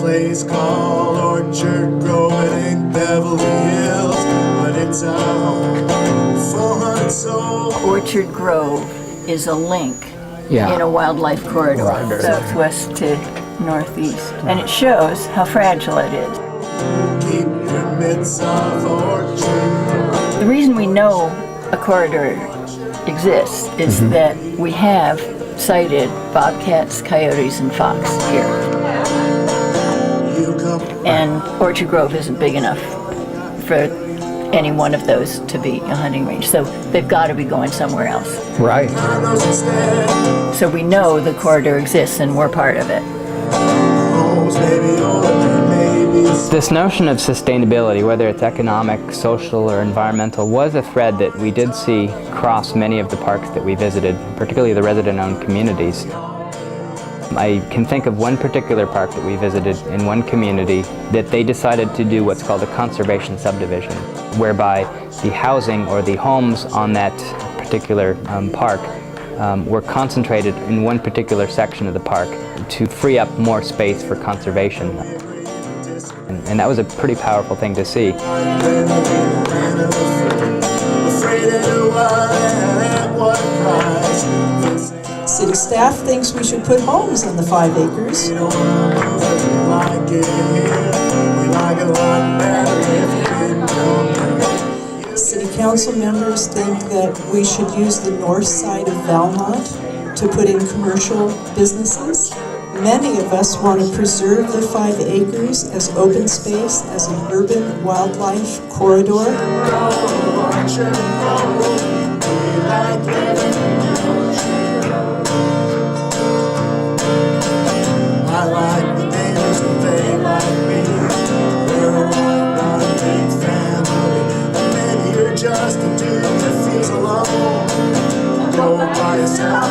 place called Orchard Grove. It ain't Beverly Hills, but it's a home. 400 souls. Orchard Grove is a link Yeah. in a wildlife corridor, southwest to northeast, and it shows how fragile it is. Keep your mitts off Orchard Grove. The reason we know a corridor exists is that we have sighted bobcats, coyotes, and fox here. And Orchard Grove isn't big enough for any one of those to be a hunting range, so they've got to be going somewhere else. Right. So we know the corridor exists and we're part of it. This notion of sustainability, whether it's economic, social, or environmental, was a thread that we did see cross many of the parks that we visited, particularly the resident-owned communities. I can think of one particular park that we visited in one community that they decided to do what's called a conservation subdivision, whereby the housing or the homes on that particular park were concentrated in one particular section of the park to free up more space for conservation. And that was a pretty powerful thing to see. City staff thinks we should put homes on the 5 acres. City council members think that we should use the north side of Valmont to put in commercial businesses. Many of us want to preserve the 5 acres as open space, as an urban wildlife corridor. I like the neighbors and they like me. We're a one-big family. And maybe you're just a dude that feels alone. Go by yourself,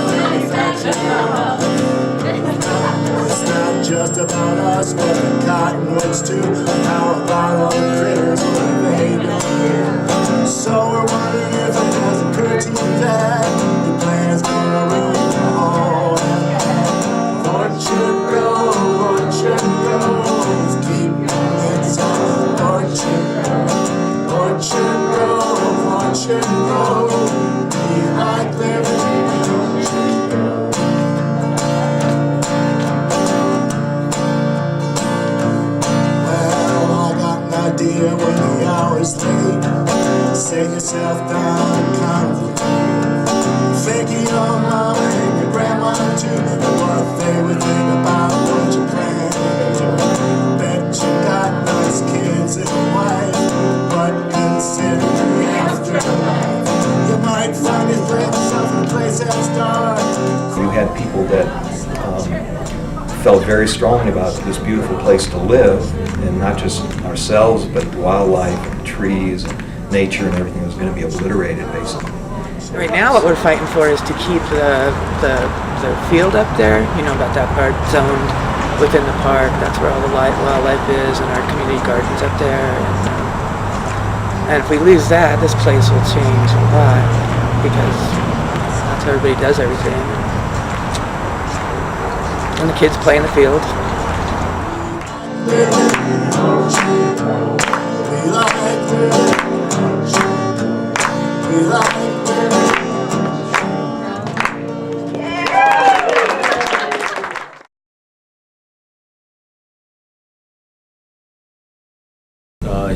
it's not just about us, but the cottonwoods too. How about all the critters when they don't hear? So we're wondering if it has occurred to you that your plan's gonna ruin the whole Orchard Grove, Orchard Grove, keep it soft. Orchard Grove, Orchard Grove, we like living in Orchard Grove. Well, I got an idea when the hour's late. Sit yourself down, contemplate. Thinking your mama and your grandma too, and what they would think about what you plan to do. Bet you got nice kids and a wife, but consider the afterlife. You might find yourself in a place that's dark. You had people that felt very strongly about this beautiful place to live, and not just ourselves, but wildlife, and trees, and nature, and everything was going to be obliterated, basically. Right now what we're fighting for is to keep the field up there, you know, about that part zoned within the park. That's where all the wildlife is, and our community gardens up there. And if we lose that, this place will change a lot, because that's how everybody does everything. And the kids play in the field.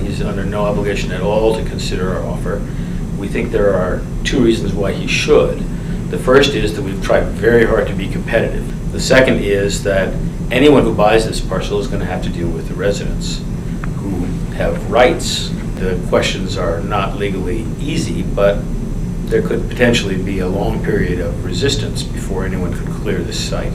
He's under no obligation at all to consider our offer. We think there are 2 reasons why he should. The first is that we've tried very hard to be competitive. The second is that anyone who buys this parcel is going to have to deal with the residents who have rights. The questions are not legally easy, but there could potentially be a long period of resistance before anyone could clear this site.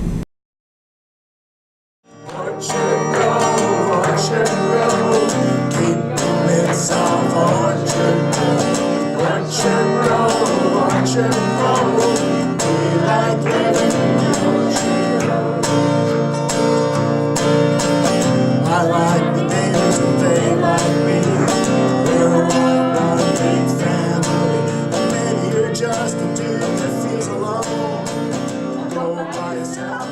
Orchard Grove, Orchard Grove, keep the mitts off Orchard Grove. Orchard Grove, Orchard Grove, we like living in Orchard Grove. I like the neighbors and they like me. We're a one-big family. And maybe you're just a dude that feels alone. Go by yourself,